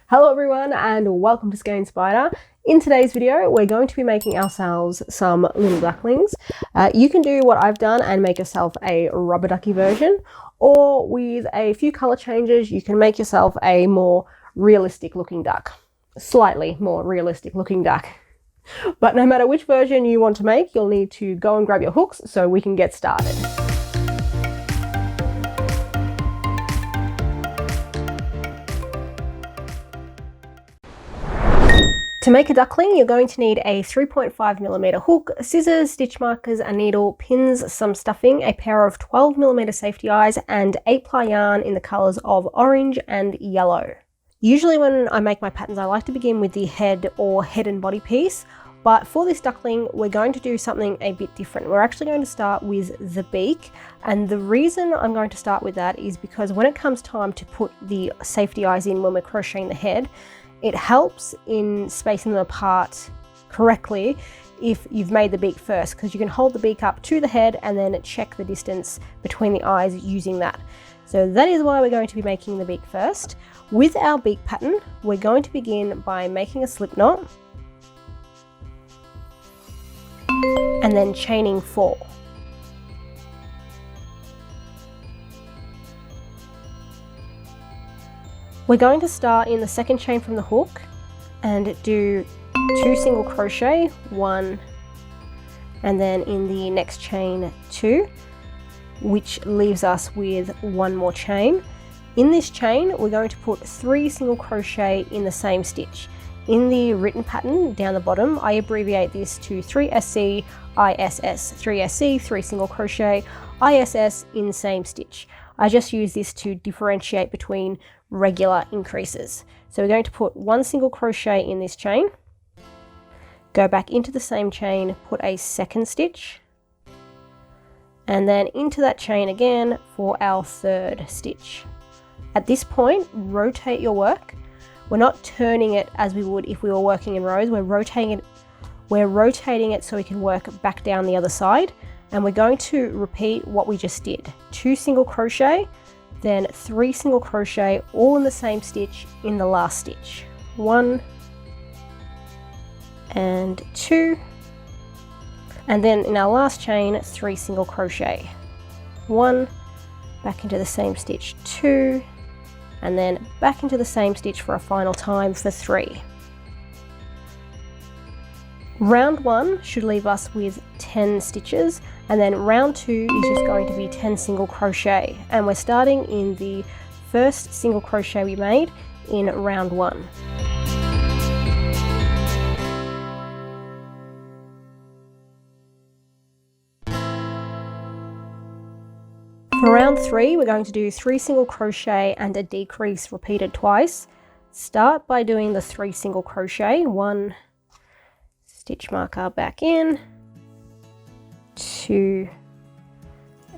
Hello everyone and welcome to Skein Spider. In today's video we're going to be making ourselves some little ducklings. You can do what I've done and make yourself a rubber ducky version, or with a few color changes you can make yourself a more realistic looking duck. Slightly more realistic looking duck. But no matter which version you want to make, you'll need to go and grab your hooks so we can get started. To make a duckling, you're going to need a 3.5mm hook, scissors, stitch markers, a needle, pins, some stuffing, a pair of 12mm safety eyes, and 8-ply yarn in the colours of orange and yellow. Usually when I make my patterns, I like to begin with the head or head and body piece, but for this duckling, we're going to do something a bit different. We're actually going to start with the beak, and the reason I'm going to start with that is because when it comes time to put the safety eyes in when we're crocheting the head, it helps in spacing them apart correctly if you've made the beak first, because you can hold the beak up to the head and then check the distance between the eyes using that. So that is why we're going to be making the beak first. With our beak pattern, we're going to begin by making a slip knot and then chaining 4. We're going to start in the second chain from the hook and do 2 single crochet, 1, and then in the next chain 2, which leaves us with 1 more chain. In this chain, we're going to put 3 single crochet in the same stitch. In the written pattern down the bottom, I abbreviate this to 3SC, ISS, 3SC, 3 single crochet, ISS in same stitch. I just use this to differentiate between regular increases. So we're going to put 1 single crochet in this chain, go back into the same chain, put a second stitch, and then into that chain again for our third stitch. At this point, rotate your work. We're not turning it as we would if we were working in rows. We're rotating it so we can work back down the other side. And we're going to repeat what we just did. 2 single crochet, then 3 single crochet, all in the same stitch in the last stitch. 1 and 2. And then in our last chain, 3 single crochet. 1, back into the same stitch, 2, and then back into the same stitch for a final time for 3. Round 1 should leave us with 10 stitches, and then round 2 is just going to be 10 single crochet, and we're starting in the first single crochet we made in round 1. For round 3, we're going to do 3 single crochet and a decrease repeated twice. Start by doing the 3 single crochet, 1 stitch marker back in, 2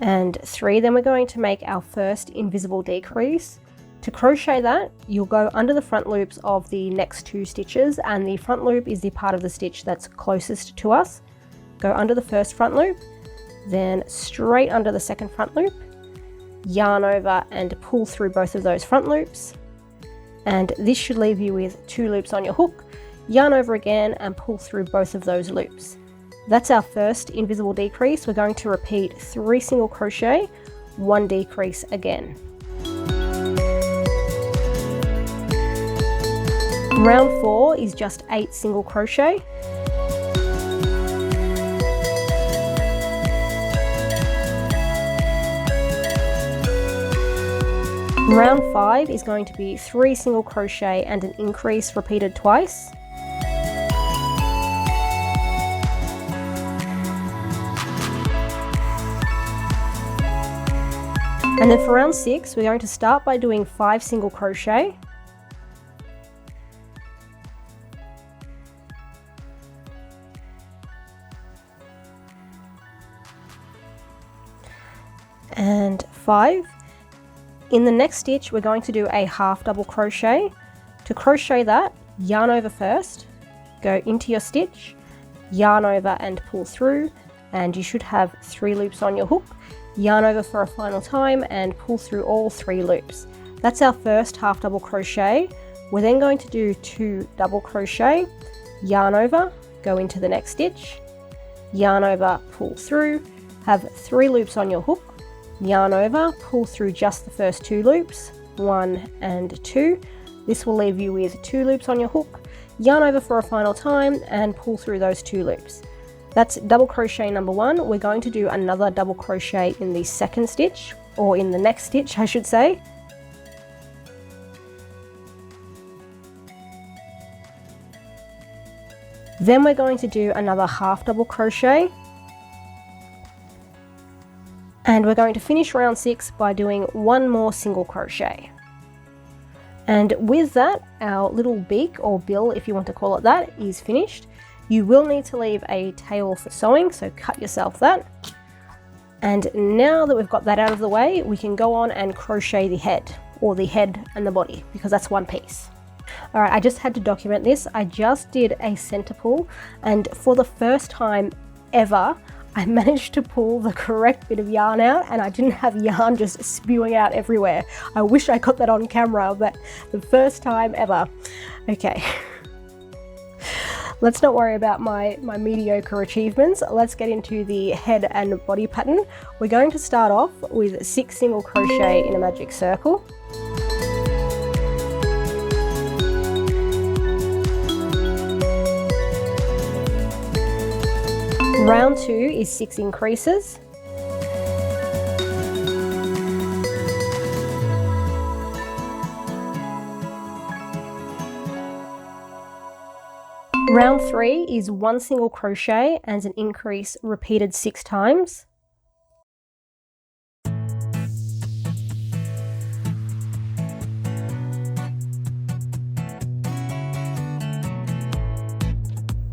and 3. Then we're going to make our first invisible decrease. To crochet that, you'll go under the front loops of the next 2 stitches, and the front loop is the part of the stitch that's closest to us. Go under the first front loop, then straight under the second front loop, yarn over and pull through both of those front loops, and this should leave you with 2 loops on your hook. Yarn over again and pull through both of those loops. That's our first invisible decrease. We're going to repeat 3 single crochet, 1 decrease again. Round 4 is just 8 single crochet. Round 5 is going to be 3 single crochet and an increase repeated twice. And then for round 6, we're going to start by doing 5 single crochet. And 5. In the next stitch, we're going to do a half double crochet. To crochet that, yarn over first, go into your stitch, yarn over and pull through, and you should have 3 loops on your hook. Yarn over for a final time and pull through all 3 loops. That's our first half double crochet. We're then going to do 2 double crochet, yarn over, go into the next stitch, yarn over, pull through, have 3 loops on your hook, yarn over, pull through just the first 2 loops, 1 and 2. This will leave you with 2 loops on your hook, yarn over for a final time and pull through those 2 loops. That's double crochet number 1. We're going to do another double crochet in the second stitch, or in the next stitch I should say. Then we're going to do another half double crochet, and we're going to finish round 6 by doing 1 more single crochet. And with that, our little beak, or bill if you want to call it that, is finished. You will need to leave a tail for sewing, so cut yourself that. And now that we've got that out of the way, we can go on and crochet the head, or the head and the body, because that's one piece. Alright, I just had to document this. I just did a center pull, and for the first time ever, I managed to pull the correct bit of yarn out, and I didn't have yarn just spewing out everywhere. I wish I got that on camera, but the first time ever. Okay. Let's not worry about my mediocre achievements. Let's get into the head and body pattern. We're going to start off with 6 single crochet in a magic circle. Round 2 is 6 increases. Round 3 is 1 single crochet and an increase repeated 6 times.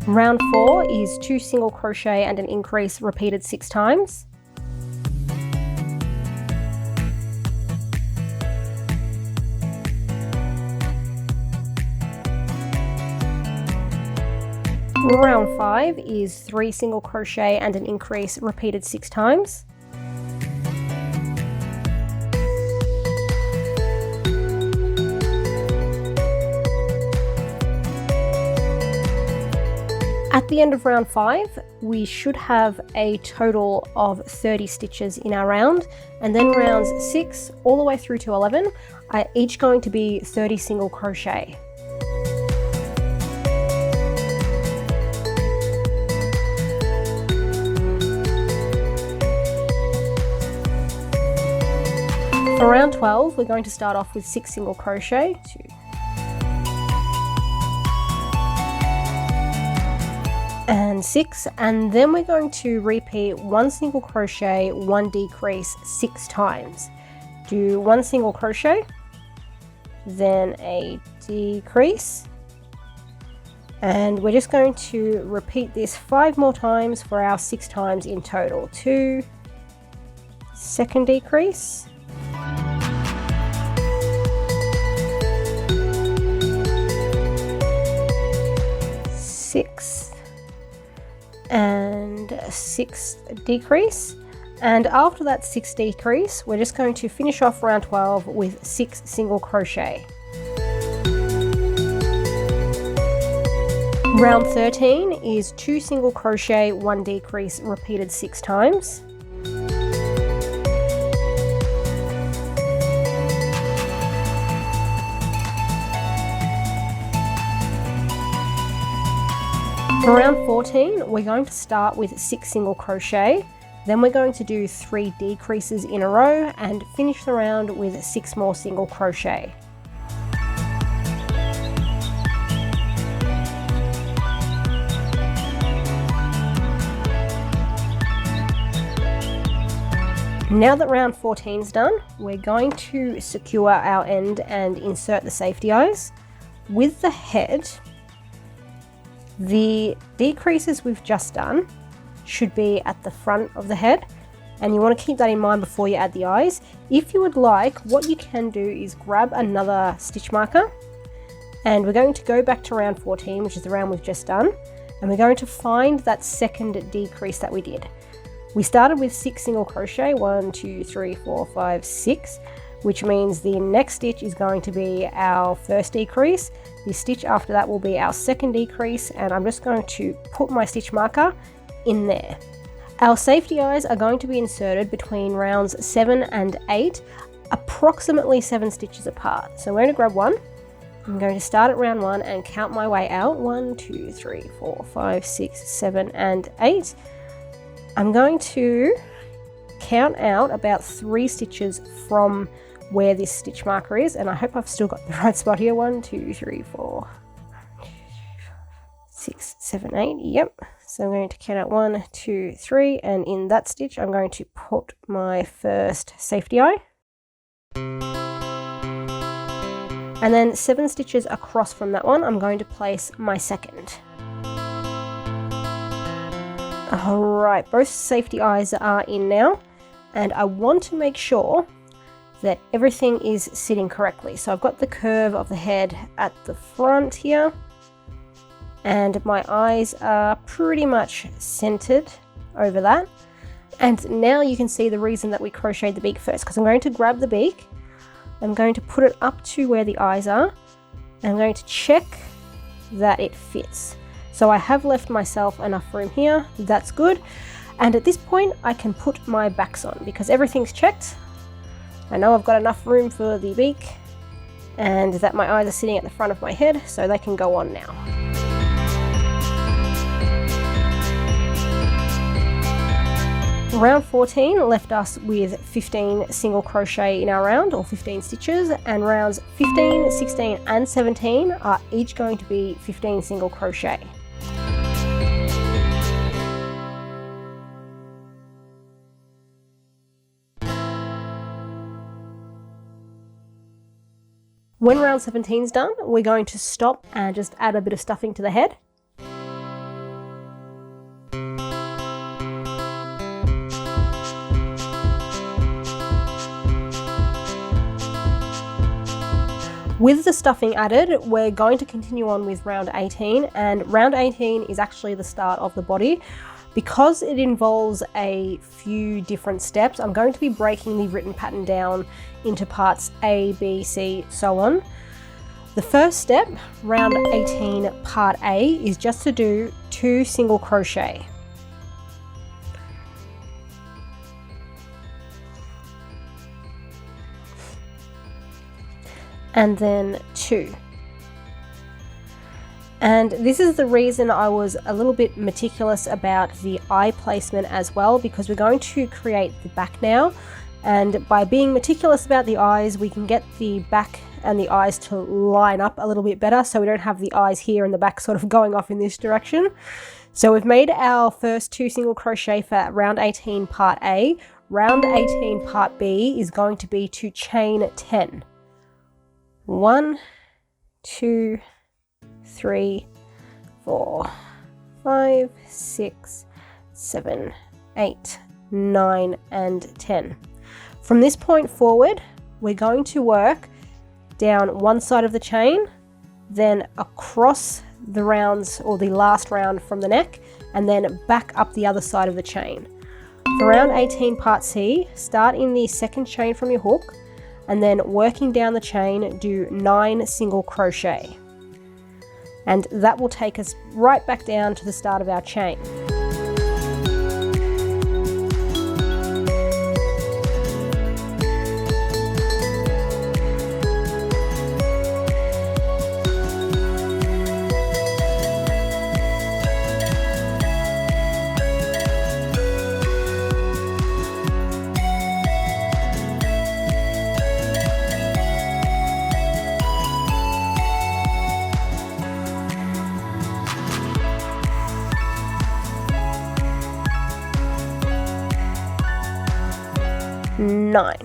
Round 4 is 2 single crochet and an increase repeated 6 times. Round 5 is 3 single crochet and an increase repeated 6 times. At the end of round 5, we should have a total of 30 stitches in our round, and then rounds 6 all the way through to 11 are each going to be 30 single crochet. For round 12, we're going to start off with 6 single crochet, 2, and 6, and then we're going to repeat 1 single crochet, 1 decrease 6 times. Do 1 single crochet, then a decrease, and we're just going to repeat this 5 more times for our 6 times in total. 2, second decrease, 6, and 6th decrease, and after that 6th decrease we're just going to finish off round 12 with 6 single crochet. Round 13 is 2 single crochet, 1 decrease repeated 6 times. For round 14, we're going to start with 6 single crochet, then we're going to do 3 decreases in a row and finish the round with 6 more single crochet. Now that round 14 is done, we're going to secure our end and insert the safety eyes. With the head, the decreases we've just done should be at the front of the head, and you want to keep that in mind before you add the eyes. If you would like, what you can do is grab another stitch marker, and we're going to go back to round 14, which is the round we've just done, and we're going to find that second decrease that we did. We started with 6 single crochet, 1, 2, 3, 4, 5, 6. which means the next stitch is going to be our first decrease. The stitch after that will be our second decrease, and I'm just going to put my stitch marker in there. Our safety eyes are going to be inserted between rounds 7 and 8, approximately 7 stitches apart. So I'm going to grab one. I'm going to start at round 1 and count my way out. 1, 2, 3, 4, 5, 6, 7, and 8. I'm going to count out about 3 stitches from where this stitch marker is, and I hope I've still got the right spot here. 1, 2, 3, 4, 6, 7, 8. Yep. So I'm going to count out 1, 2, 3, and in that stitch I'm going to put my first safety eye. And then 7 stitches across from that one, I'm going to place my second. Alright, both safety eyes are in now, and I want to make sure that everything is sitting correctly. So I've got the curve of the head at the front here, and my eyes are pretty much centered over that. And now you can see the reason that we crocheted the beak first, because I'm going to grab the beak, I'm going to put it up to where the eyes are, and I'm going to check that it fits. So I have left myself enough room here, that's good. And at this point I can put my backs on because everything's checked. I know I've got enough room for the beak and that my eyes are sitting at the front of my head, so they can go on now. Round 14 left us with 15 single crochet in our round, or 15 stitches, and rounds 15, 16 and 17 are each going to be 15 single crochet. When round 17 is done, we're going to stop and just add a bit of stuffing to the head. With the stuffing added, we're going to continue on with round 18, and round 18 is actually the start of the body. Because it involves a few different steps, I'm going to be breaking the written pattern down into parts A, B, C, so on. The first step, round 18 part A, is just to do 2 single crochet. And then 2. And this is the reason I was a little bit meticulous about the eye placement as well, because we're going to create the back now, and by being meticulous about the eyes we can get the back and the eyes to line up a little bit better, so we don't have the eyes here and the back sort of going off in this direction. So we've made our first 2 single crochet for round 18 part A. Round 18 part B is going to be to chain 10. 1, 2, 3, 4, 5, 6, 7, 8, 9, and 10. From this point forward, we're going to work down one side of the chain, then across the rounds, or the last round from the neck, and then back up the other side of the chain. For round 18 part C, start in the second chain from your hook, and then working down the chain, do 9 single crochet. And that will take us right back down to the start of our chain.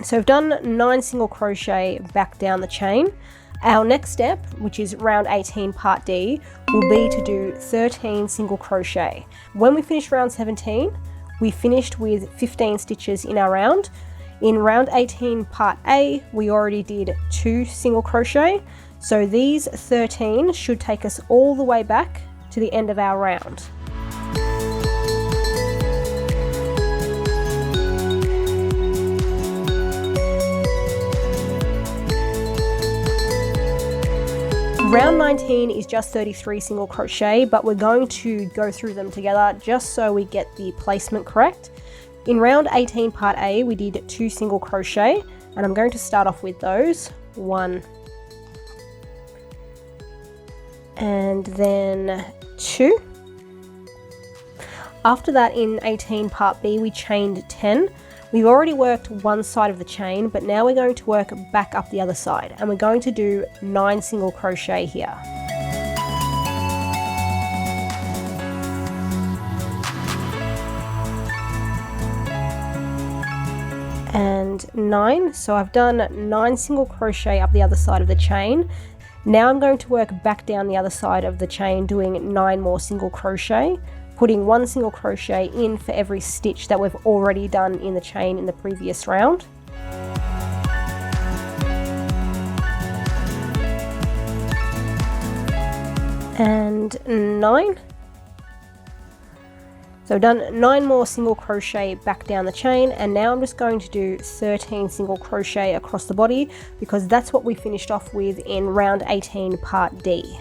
So we've done 9 single crochet back down the chain. Our next step, which is round 18 part D, will be to do 13 single crochet. When we finish round 17, we finished with 15 stitches in our round. In round 18 part A, we already did 2 single crochet, so these 13 should take us all the way back to the end of our round. Round 19 is just 33 single crochet, but we're going to go through them together just so we get the placement correct. In round 18 part A, we did 2 single crochet, and I'm going to start off with those. 1 and then 2. After that, in 18 part B, we chained 10. We've already worked one side of the chain, but now we're going to work back up the other side, and we're going to do 9 single crochet here. And 9, so I've done 9 single crochet up the other side of the chain. Now I'm going to work back down the other side of the chain, doing 9 more single crochet, putting 1 single crochet in for every stitch that we've already done in the chain in the previous round. And 9. So I've done 9 more single crochet back down the chain, and now I'm just going to do 13 single crochet across the body because that's what we finished off with in round 18 part D.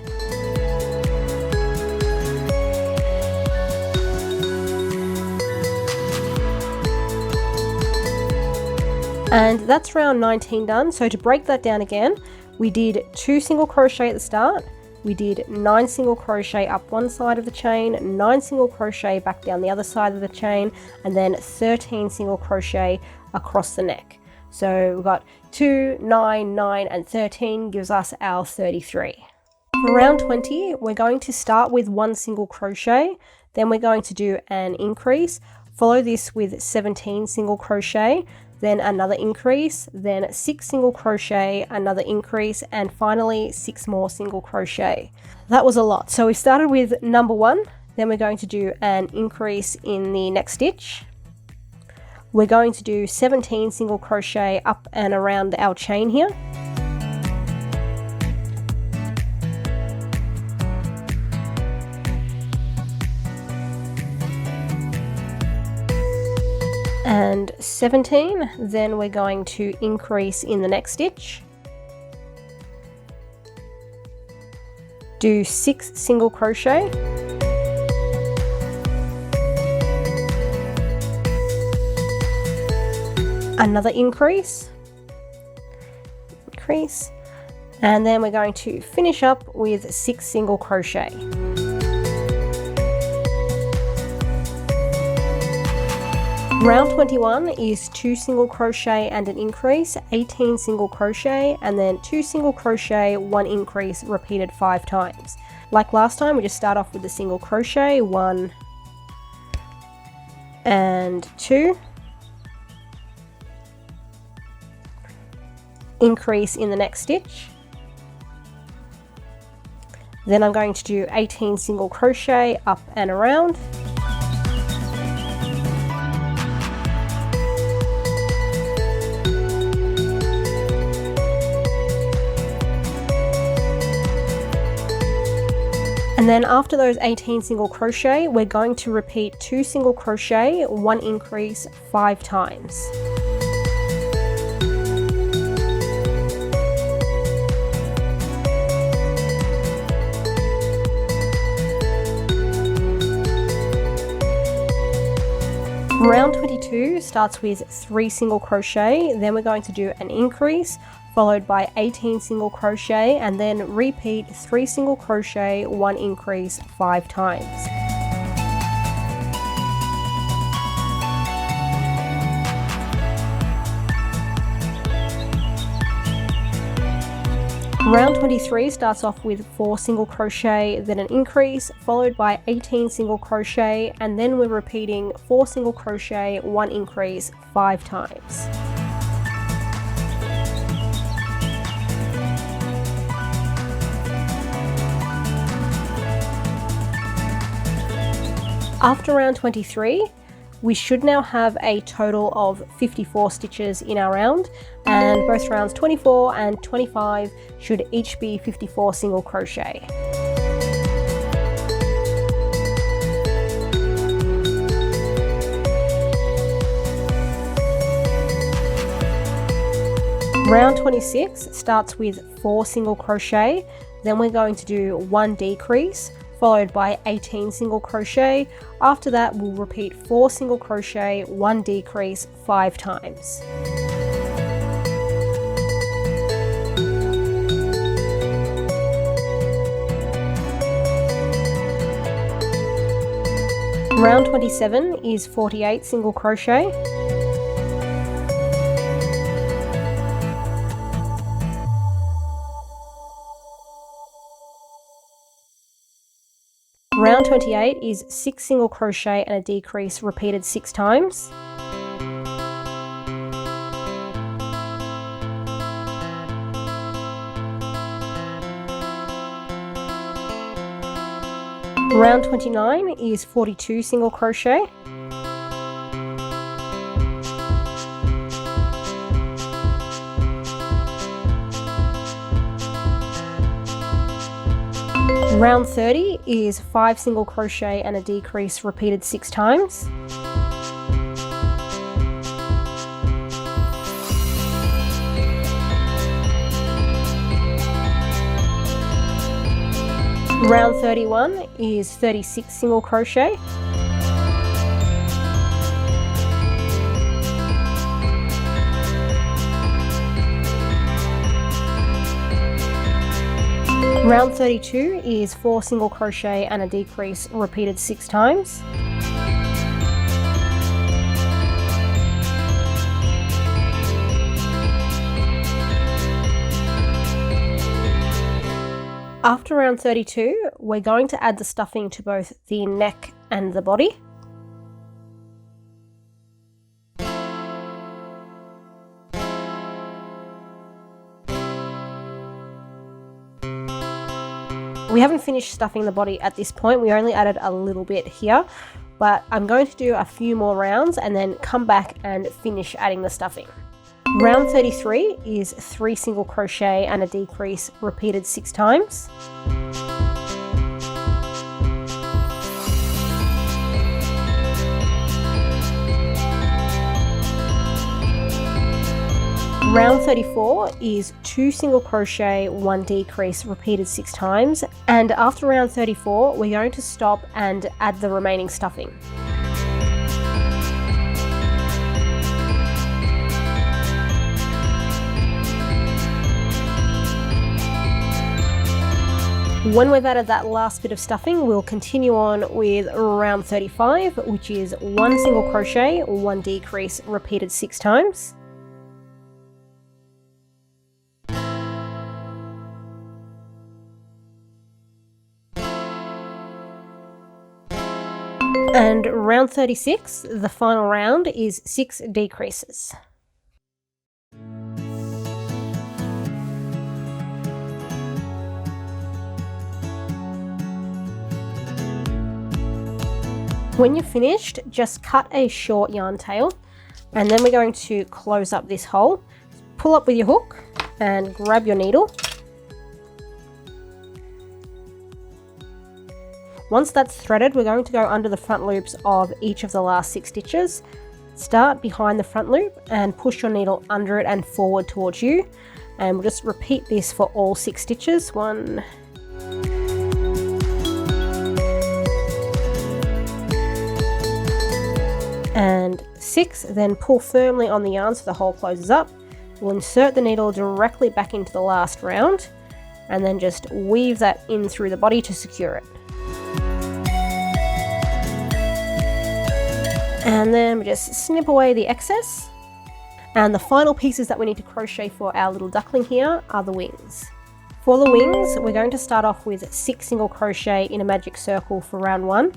And that's round 19 done. So to break that down again, we did 2 single crochet at the start. We did 9 single crochet up one side of the chain, 9 single crochet back down the other side of the chain, and then 13 single crochet across the neck. So we've got 2, 9, 9, and 13 gives us our 33. For round 20, we're going to start with 1 single crochet, then we're going to do an increase, follow this with 17 single crochet, then another increase, then 6 single crochet, another increase, and finally 6 more single crochet. That was a lot. So we started with number 1, then we're going to do an increase in the next stitch. We're going to do 17 single crochet up and around our chain here. And 17, then we're going to increase in the next stitch, do 6 single crochet, another increase, and then we're going to finish up with 6 single crochet. Round 21 is 2 single crochet and an increase, 18 single crochet, and then 2 single crochet, 1 increase, repeated 5 times. Like last time, we just start off with the single crochet, 1 and 2, increase in the next stitch, then I'm going to do 18 single crochet up and around, and then after those 18 single crochet, we're going to repeat 2 single crochet, 1 increase 5 times. Round 22 starts with 3 single crochet, then we're going to do an increase, followed by 18 single crochet, and then repeat 3 single crochet, 1 increase 5 times. Round 23 starts off with 4 single crochet, then an increase, followed by 18 single crochet, and then we're repeating 4 single crochet, 1 increase 5 times. After round 23, we should now have a total of 54 stitches in our round, and both rounds 24 and 25 should each be 54 single crochet. Round 26 starts with 4 single crochet, Then we're going to do 1 decrease followed by 18 single crochet. After that, we'll repeat 4 single crochet, 1 decrease 5 times. Round 27 is 48 single crochet. Round 28 is 6 single crochet and a decrease repeated 6 times. Round 29 is 42 single crochet. Round 30 is 5 single crochet and a decrease repeated 6 times. Round 31 is 36 single crochet. Round 32 is 4 single crochet and a decrease repeated 6 times. After round 32, we're going to add the stuffing to both the neck and the body. We haven't finished stuffing the body at this point, we only added a little bit here, but I'm going to do a few more rounds and then come back and finish adding the stuffing. Round 33 is 3 single crochet and a decrease repeated 6 times. Round 34 is 2 single crochet, 1 decrease repeated 6 times, and after round 34 we're going to stop and add the remaining stuffing. When we've added that last bit of stuffing, we'll continue on with round 35, which is 1 single crochet, 1 decrease repeated 6 times. And round 36, the final round, is 6 decreases. When you're finished, just cut a short yarn tail, and then we're going to close up this hole. Pull up with your hook and grab your needle. Once that's threaded, we're going to go under the front loops of each of the last 6 stitches. Start behind the front loop and push your needle under it and forward towards you. And we'll just repeat this for all 6 stitches. 1, and 6, then pull firmly on the yarn so the hole closes up. We'll insert the needle directly back into the last round and then just weave that in through the body to secure it. And then we just snip away the excess. And the final pieces that we need to crochet for our little duckling here are the wings. For the wings, we're going to start off with 6 single crochet in a magic circle for round 1.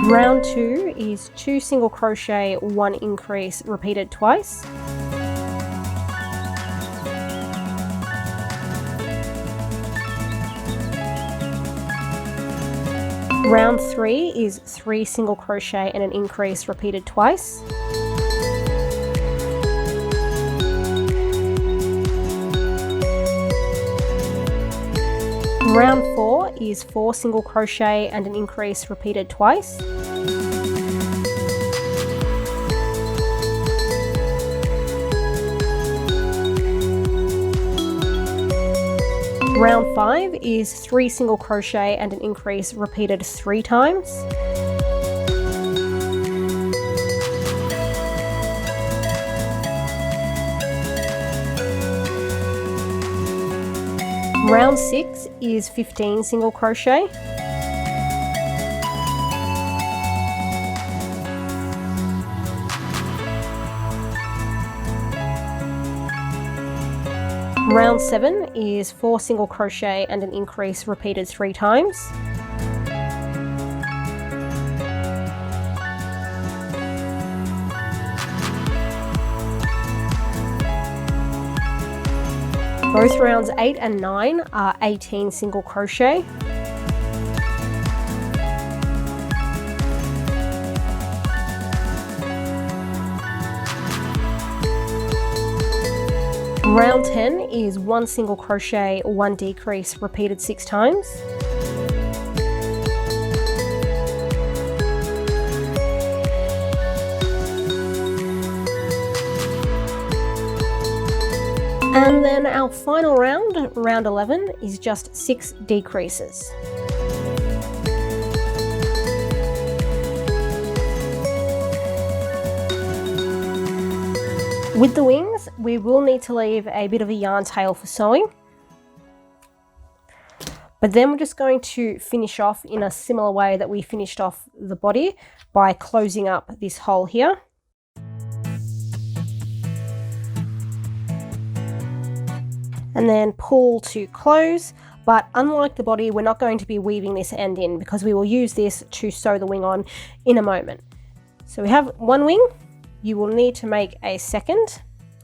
Round 2 is 2 single crochet, 1 increase repeated twice. Round 3 is 3 single crochet and an increase repeated twice. Round 4 is 4 single crochet and an increase repeated twice. Round 5 is 3 single crochet and an increase repeated 3 times. Round 6 is 15 single crochet. Round 7 is 4 single crochet and an increase repeated 3 times. Both rounds 8 and 9 are 18 single crochet. Round 10 is 1 single crochet, 1 decrease, repeated 6 times. And then our final round, round 11, is just 6 decreases. With the wings, we will need to leave a bit of a yarn tail for sewing. But then we're just going to finish off in a similar way that we finished off the body by closing up this hole here. And then pull to close, but unlike the body, we're not going to be weaving this end in because we will use this to sew the wing on in a moment. So we have one wing, you will need to make a second,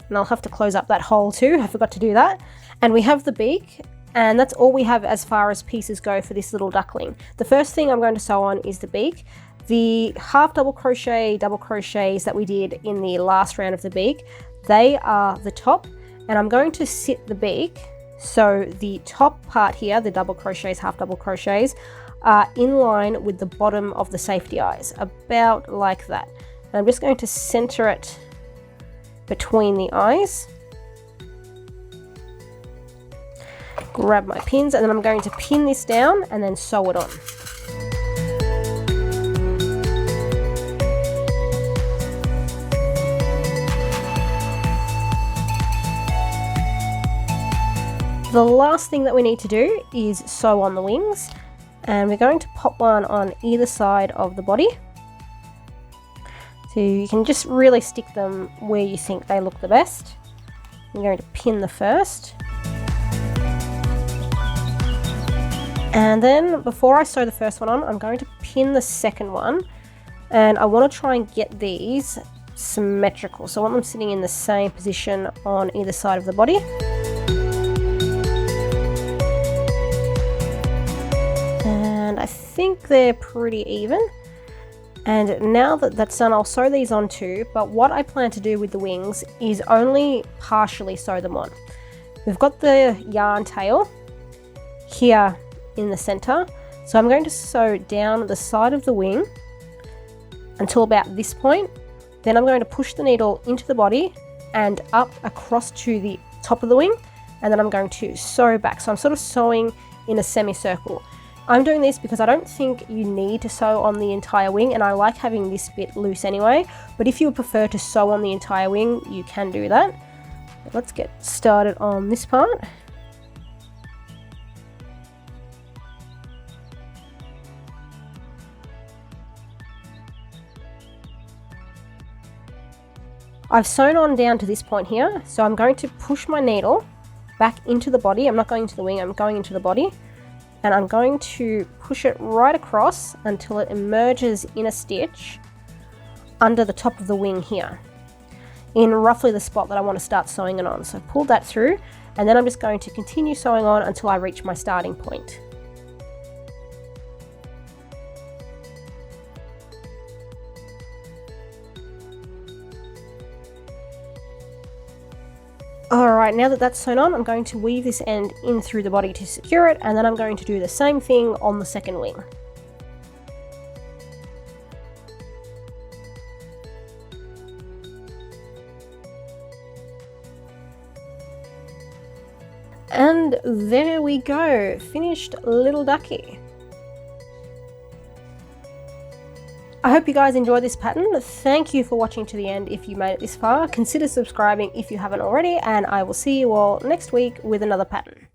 and I'll have to close up that hole too, I forgot to do that. And we have the beak, and that's all we have as far as pieces go for this little duckling. The first thing I'm going to sew on is the beak. The half double crochet, double crochets that we did in the last round of the beak, they are the top. And I'm going to sit the beak so the top part here, the double crochets, half double crochets, are in line with the bottom of the safety eyes, about like that. And I'm just going to center it between the eyes. Grab my pins, and then I'm going to pin this down and then sew it on. The last thing that we need to do is sew on the wings, and we're going to pop one on either side of the body. So you can just really stick them where you think they look the best. I'm going to pin the first. And then before I sew the first one on, I'm going to pin the second one, and I want to try and get these symmetrical. So I want them sitting in the same position on either side of the body. And I think they're pretty even. And now that that's done, I'll sew these on too, but what I plan to do with the wings is only partially sew them on. We've got the yarn tail here in the center, so I'm going to sew down the side of the wing until about this point. Then I'm going to push the needle into the body and up across to the top of the wing, and then I'm going to sew back. So I'm sort of sewing in a semicircle. I'm doing this because I don't think you need to sew on the entire wing, and I like having this bit loose anyway, but if you would prefer to sew on the entire wing, you can do that. Let's get started on this part. I've sewn on down to this point here, so I'm going to push my needle back into the body. I'm not going to the wing, I'm going into the body. And I'm going to push it right across until it emerges in a stitch under the top of the wing here, in roughly the spot that I want to start sewing it on. So pull that through, and then I'm just going to continue sewing on until I reach my starting point. Alright, now that that's sewn on, I'm going to weave this end in through the body to secure it, and then I'm going to do the same thing on the second wing. And there we go, finished little ducky. I hope you guys enjoyed this pattern. Thank you for watching to the end. If you made it this far, consider subscribing if you haven't already, and I will see you all next week with another pattern.